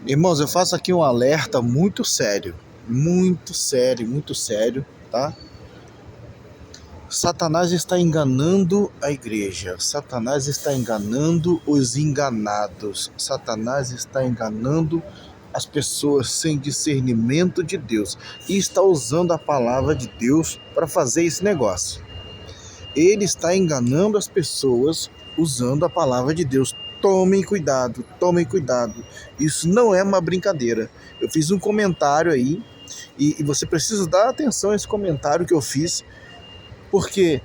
Irmãos, eu faço aqui um alerta muito sério, muito sério, tá? Satanás está enganando a igreja, Satanás está enganando os enganados, Satanás está enganando as pessoas sem discernimento de Deus e está usando a palavra de Deus para fazer esse negócio. Ele está enganando as pessoas usando a palavra de Deus. Tomem cuidado, tomem cuidado. Isso não é uma brincadeira. Eu fiz um comentário aí e você precisa dar atenção a esse comentário que eu fiz, porque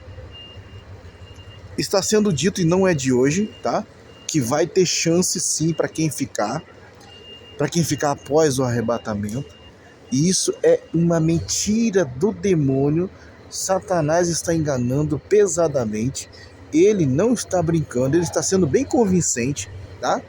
está sendo dito, e não é de hoje, tá? Que vai ter chance sim para quem ficar após o arrebatamento. E isso é uma mentira do demônio. Satanás está enganando pesadamente. Ele não está brincando, ele está sendo bem convincente, tá?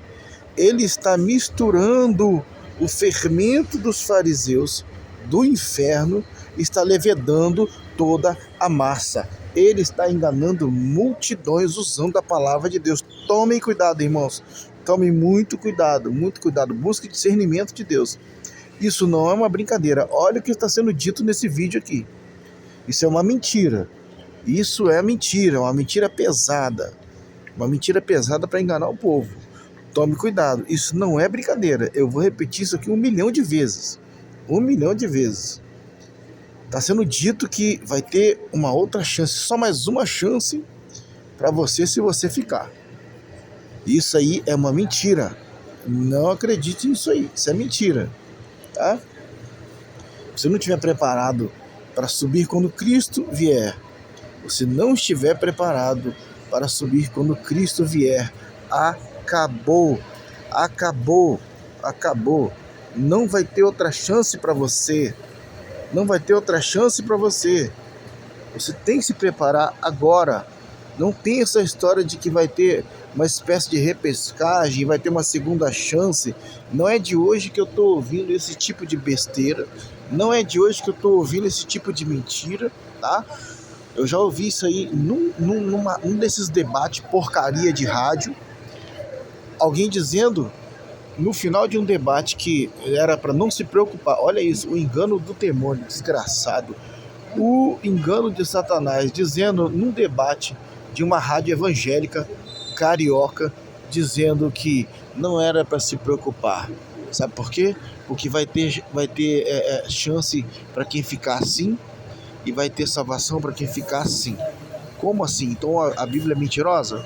Ele está misturando o fermento dos fariseus do inferno, está levedando toda a massa. Ele está enganando multidões usando a palavra de Deus. Tomem cuidado, irmãos. Tomem muito cuidado, muito cuidado. Busque discernimento de Deus. Isso não é uma brincadeira. Olha o que está sendo dito nesse vídeo aqui. Isso é uma mentira. Isso é mentira, uma mentira pesada. Uma mentira pesada para enganar o povo. Tome cuidado, isso não é brincadeira. Eu vou repetir isso aqui 1 milhão de vezes. 1 milhão de vezes. Está sendo dito que vai ter uma outra chance, só mais uma chance para você se você ficar. Isso aí é uma mentira. Não acredite nisso aí, isso é mentira. Tá? Se você não estiver preparado para subir quando Cristo vier, você não estiver preparado para subir quando Cristo vier, acabou, acabou, acabou. Não vai ter outra chance para você. Não vai ter outra chance para você. Você tem que se preparar agora. Não tem essa história de que vai ter uma espécie de repescagem, vai ter uma segunda chance. Não é de hoje que eu estou ouvindo esse tipo de besteira. Não é de hoje que eu estou ouvindo esse tipo de mentira, tá? Eu já ouvi isso aí num desses debates porcaria de rádio. Alguém dizendo no final de um debate que era para não se preocupar. Olha isso, o engano do demônio, desgraçado. O engano de Satanás, dizendo num debate de uma rádio evangélica carioca, dizendo que não era para se preocupar. Sabe por quê? Porque vai ter chance para quem ficar assim e vai ter salvação para quem ficar assim. Como assim? Então a Bíblia é mentirosa?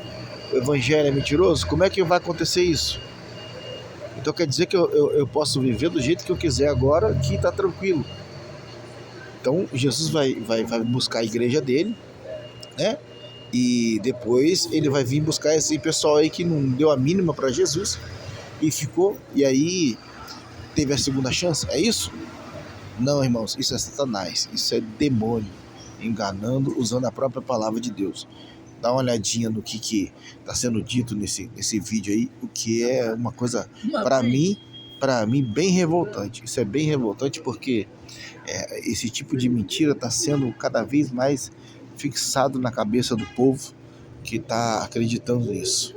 O Evangelho é mentiroso? Como é que vai acontecer isso? Então quer dizer que eu posso viver do jeito que eu quiser agora, que está tranquilo. Então Jesus vai buscar a igreja dele, né? E depois ele vai vir buscar esse pessoal aí que não deu a mínima para Jesus e ficou, e aí teve a segunda chance. É isso? Não, irmãos, isso é Satanás, isso é demônio enganando, usando a própria palavra de Deus. Dá uma olhadinha no que está sendo dito nesse vídeo aí, o que é uma coisa, para mim, bem revoltante. Isso é bem revoltante porque esse tipo de mentira está sendo cada vez mais fixado na cabeça do povo que está acreditando nisso.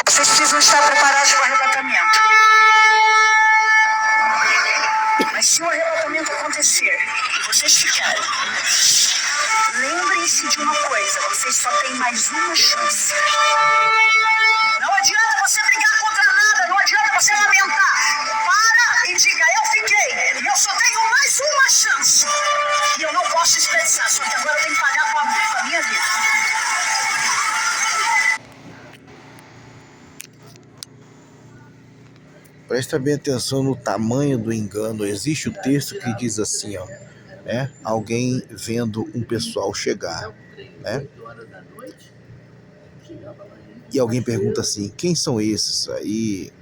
Vocês precisam estar preparados para o arrebatamento. Mas se o arrebatamento acontecer e vocês ficarem, lembrem-se de uma coisa: vocês só têm mais uma chance. Não adianta você brigar contra nada, não adianta você lamentar. Para e diga: eu fiquei, e eu só tenho mais uma chance. E eu não posso desperdiçar, só que agora eu tenho que pagar com a minha vida. Presta bem atenção no tamanho do engano. Existe o texto que diz assim, ó, né? Alguém vendo um pessoal chegar, né? E alguém pergunta assim: quem são esses? Aí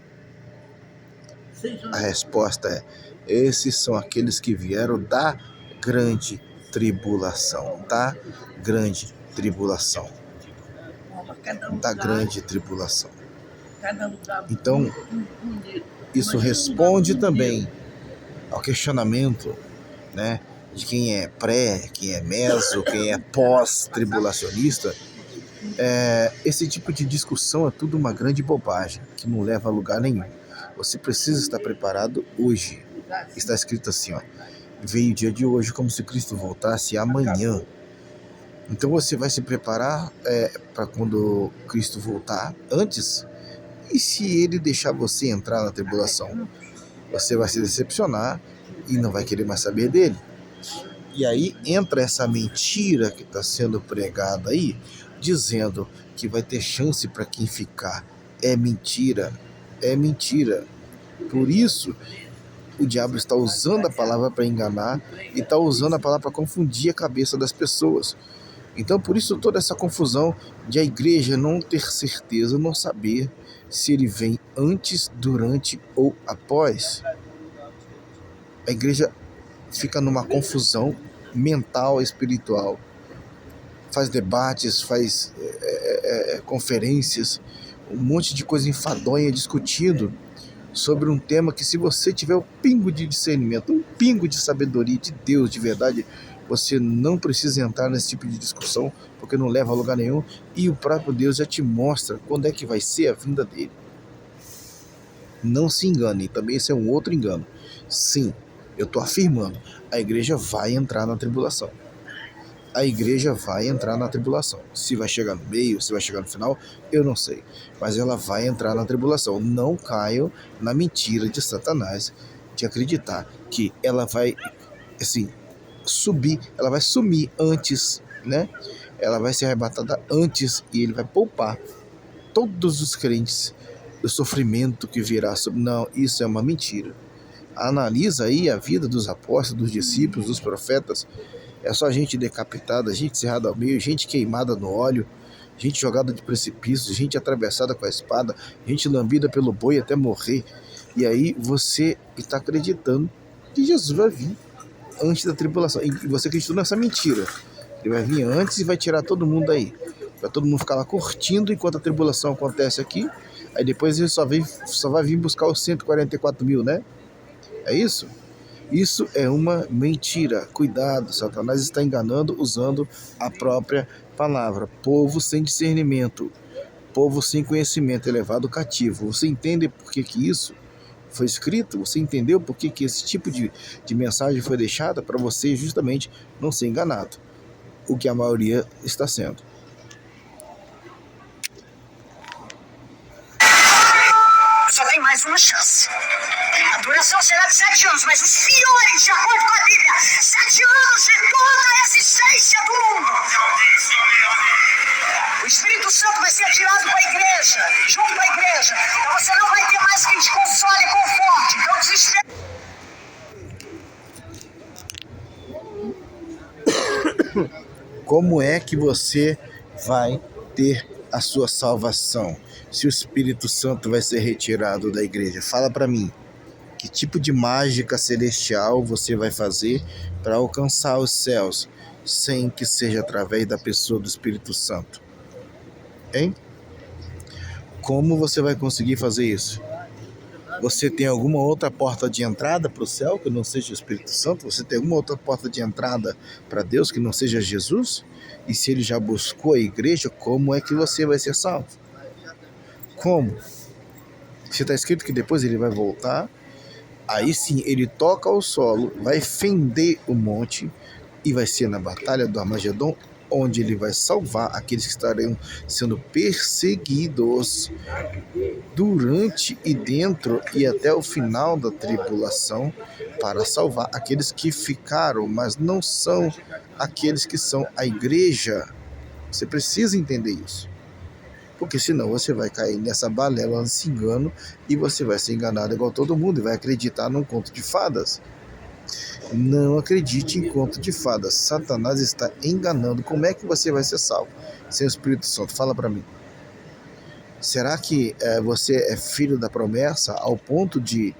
a resposta é: esses são aqueles que vieram da grande tribulação, da grande tribulação, da grande tribulação. Então, isso responde também ao questionamento, né, de quem é pré, quem é meso, quem é pós-tribulacionista, esse tipo de discussão é tudo uma grande bobagem, que não leva a lugar nenhum. Você precisa estar preparado hoje. Está escrito assim, ó, veio o dia de hoje como se Cristo voltasse amanhã. Então você vai se preparar para quando Cristo voltar antes. E se ele deixar você entrar na tribulação, você vai se decepcionar e não vai querer mais saber dele. E aí entra essa mentira que está sendo pregada aí, dizendo que vai ter chance para quem ficar. É mentira, é mentira. Por isso, o diabo está usando a palavra para enganar e está usando a palavra para confundir a cabeça das pessoas. Então, por isso toda essa confusão de a igreja não ter certeza, não saber se ele vem antes, durante ou após. A igreja fica numa confusão mental, espiritual. Faz debates, faz conferências, um monte de coisa enfadonha discutindo sobre um tema que, se você tiver um pingo de discernimento, um pingo de sabedoria de Deus de verdade, você não precisa entrar nesse tipo de discussão, porque não leva a lugar nenhum, e o próprio Deus já te mostra quando é que vai ser a vinda dele. Não se engane, também esse é um outro engano. Sim, eu estou afirmando, a igreja vai entrar na tribulação. A igreja vai entrar na tribulação. Se vai chegar no meio, se vai chegar no final, eu não sei. Mas ela vai entrar na tribulação. Não caiam na mentira de Satanás de acreditar que ela vai, assim, subir, ela vai sumir antes, né? Ela vai ser arrebatada antes e ele vai poupar todos os crentes do sofrimento que virá sobre. Não, isso é uma mentira. Analisa aí a vida dos apóstolos, dos discípulos, dos profetas. É só gente decapitada, gente cerrada ao meio, gente queimada no óleo, gente jogada de precipícios, gente atravessada com a espada, gente lambida pelo boi até morrer. E aí você está acreditando que Jesus vai vir antes da tribulação. E você acreditou nessa mentira. Ele vai vir antes e vai tirar todo mundo daí. Vai todo mundo ficar lá curtindo enquanto a tribulação acontece aqui. Aí depois ele só vai vir buscar os 144 mil, né? É isso? Isso é uma mentira. Cuidado, Satanás está enganando usando a própria palavra. Povo sem discernimento, povo sem conhecimento, é levado cativo. Você entende por que isso foi escrito? Você entendeu por que esse tipo de mensagem foi deixada? Para você justamente não ser enganado, o que a maioria está sendo. Só tem mais uma chance. A duração será de 7 anos, mas os piores, de acordo com a Bíblia, 7 anos de toda a existência do mundo. O Espírito Santo vai ser atirado para a igreja, junto à igreja. Então você não vai ter mais quem te console e conforte. Então desespero. Como é que você vai ter a sua salvação se o Espírito Santo vai ser retirado da igreja? Fala para mim. Que tipo de mágica celestial você vai fazer para alcançar os céus sem que seja através da pessoa do Espírito Santo? Hein? Como você vai conseguir fazer isso? Você tem alguma outra porta de entrada para o céu que não seja o Espírito Santo? Você tem alguma outra porta de entrada para Deus que não seja Jesus? E se ele já buscou a igreja, como é que você vai ser salvo? Como? Se está escrito que depois ele vai voltar, aí sim ele toca o solo, vai fender o monte e vai ser na batalha do Armagedon onde ele vai salvar aqueles que estarão sendo perseguidos durante e dentro e até o final da tribulação, para salvar aqueles que ficaram, mas não são aqueles que são a igreja. Você precisa entender isso, porque senão você vai cair nessa balela, nesse engano, e você vai ser enganado igual todo mundo e vai acreditar num conto de fadas. Não acredite em conto de fadas. Satanás está enganando. Como é que você vai ser salvo sem o Espírito Santo? Fala para mim. Será que você é filho da promessa ao ponto de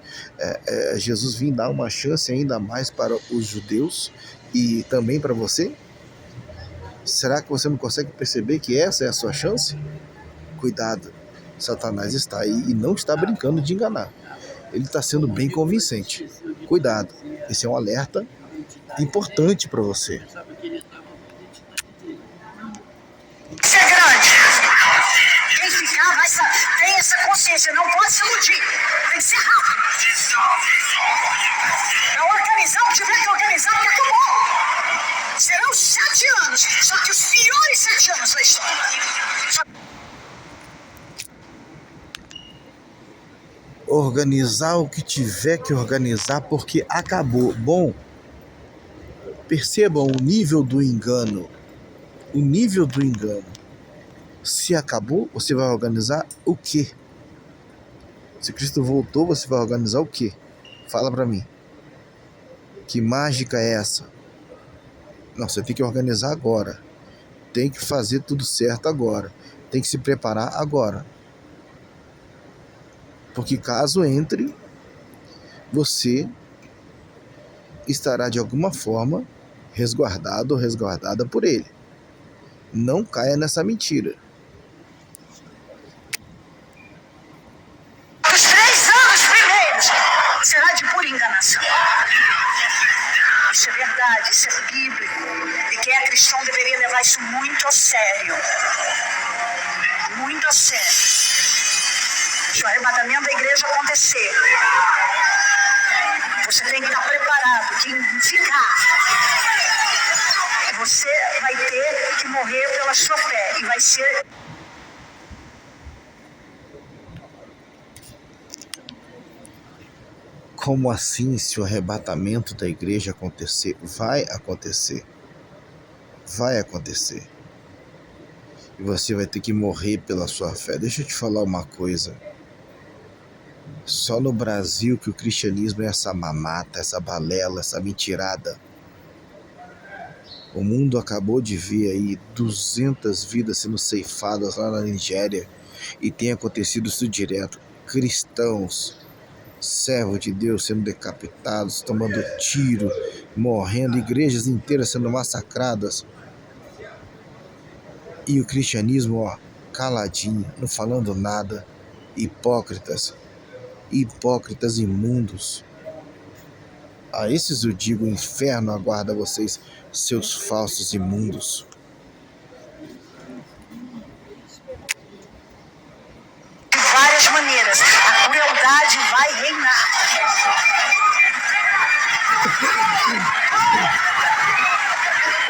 Jesus vir dar uma chance ainda mais para os judeus e também para você? Será que você não consegue perceber que essa é a sua chance? Cuidado, Satanás está aí e não está brincando de enganar. Ele está sendo bem convincente. Cuidado, esse é um alerta importante para você. Isso é grande. Quem ficar vai tem essa consciência, não pode se iludir. Tem que ser rápido. Para organizar o que tiver que organizar, porque acabou. Serão 7 anos, só que os piores 7 anos da história. Organizar o que tiver que organizar, porque acabou. Bom, percebam o nível do engano. O nível do engano. Se acabou, você vai organizar o quê? Se Cristo voltou, você vai organizar o quê? Fala pra mim. Que mágica é essa? Não, você tem que organizar agora. Tem que fazer tudo certo agora. Tem que se preparar agora. Porque caso entre, você estará de alguma forma resguardado ou resguardada por ele. Não caia nessa mentira. Os 3 anos primeiros será de pura enganação. Isso é verdade, isso é bíblico. E quem é cristão deveria levar isso muito a sério. Muito a sério. Se o arrebatamento da igreja acontecer, você tem que estar preparado. Quem ficar, você vai ter que morrer pela sua fé. E vai ser... Como assim, se o arrebatamento da igreja acontecer? Vai acontecer. Vai acontecer. E você vai ter que morrer pela sua fé. Deixa eu te falar uma coisa. Só no Brasil que o cristianismo é essa mamata, essa balela, essa mentirada. O mundo acabou de ver aí 200 vidas sendo ceifadas lá na Nigéria. E tem acontecido isso direto. Cristãos, servos de Deus sendo decapitados, tomando tiro, morrendo, igrejas inteiras sendo massacradas. E o cristianismo, ó, caladinho, não falando nada. Hipócritas imundos. A esses eu digo, o inferno aguarda vocês, seus falsos imundos. De várias maneiras, a crueldade vai reinar.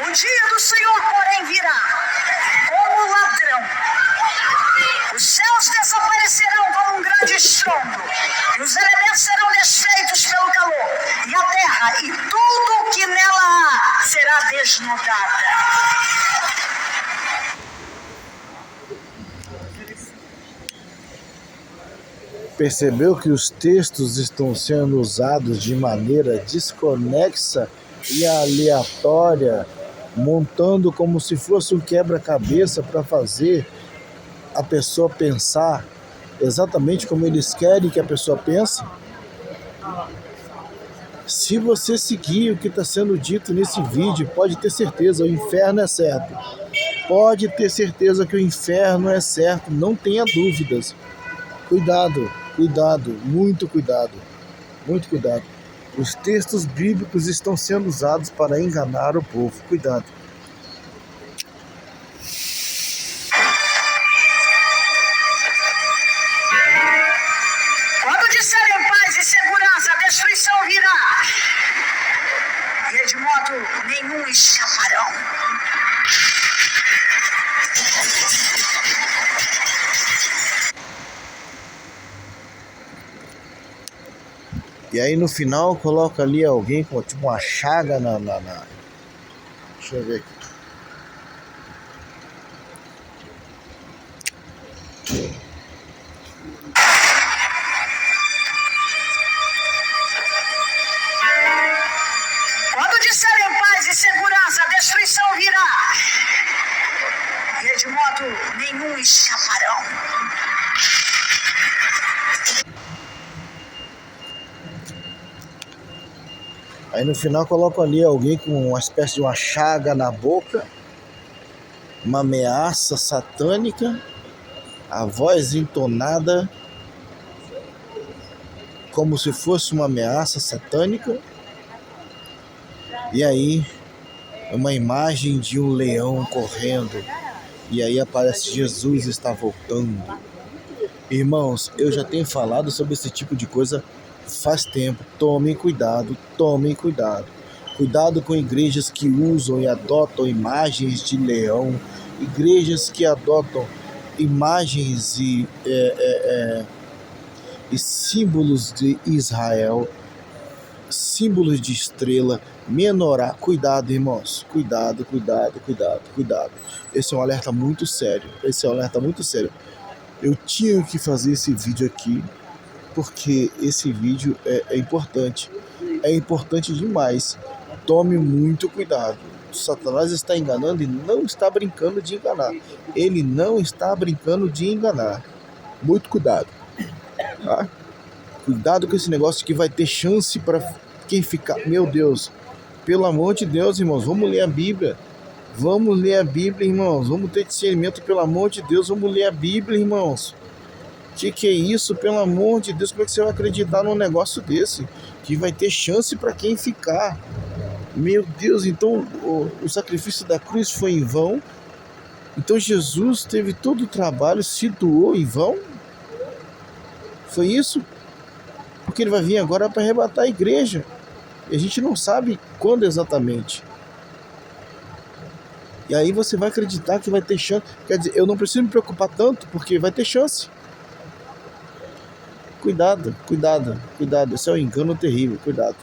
O dia do Senhor, porém, virá como ladrão. Os céus desaparecerão como um grande estrondo, e os elementos serão desfeitos pelo calor, e a terra e tudo o que nela há será desnudada. Percebeu que os textos estão sendo usados de maneira desconexa e aleatória, montando como se fosse um quebra-cabeça para fazer a pessoa pensar exatamente como eles querem que a pessoa pense? Se você seguir o que está sendo dito nesse vídeo, pode ter certeza, o inferno é certo. Pode ter certeza que o inferno é certo, não tenha dúvidas. Cuidado, muito cuidado, muito cuidado. Os textos bíblicos estão sendo usados para enganar o povo. Cuidado. Quando disserem paz e segurança, a destruição virá, e de modo nenhum escaparão. E aí no final coloca ali alguém com tipo uma chaga na... Deixa eu ver aqui. Quando disserem paz e segurança, a destruição virá, e de modo nenhum escaparão. Aí no final coloca ali alguém com uma espécie de uma chaga na boca, uma ameaça satânica, a voz entonada como se fosse uma ameaça satânica. E aí, uma imagem de um leão correndo. E aí aparece Jesus está voltando. Irmãos, eu já tenho falado sobre esse tipo de coisa faz tempo. Tomem cuidado, tomem cuidado. Cuidado com igrejas que usam e adotam imagens de leão, igrejas que adotam imagens e símbolos de Israel, símbolos de estrela, menorá. Cuidado, irmãos. Cuidado, cuidado, cuidado, cuidado. Esse é um alerta muito sério. Esse é um alerta muito sério. Eu tinha que fazer esse vídeo aqui, porque esse vídeo é importante. É importante demais. Tome muito cuidado. Satanás está enganando e não está brincando de enganar. Ele não está brincando de enganar. Muito cuidado. Tá? Cuidado com esse negócio que vai ter chance para quem ficar. Meu Deus, pelo amor de Deus, irmãos, vamos ler a Bíblia. Vamos ler a Bíblia, irmãos. Vamos ter discernimento, pelo amor de Deus. Vamos ler a Bíblia, irmãos. Que é isso, pelo amor de Deus? Como é que você vai acreditar num negócio desse? Que vai ter chance para quem ficar. Meu Deus, então o sacrifício da cruz foi em vão? Então Jesus teve todo o trabalho, se doou em vão? Foi isso? Porque ele vai vir agora para arrebatar a igreja. E a gente não sabe quando exatamente. E aí você vai acreditar que vai ter chance. Quer dizer, eu não preciso me preocupar tanto, porque vai ter chance. Cuidado, cuidado, cuidado. Esse é um engano terrível, cuidado.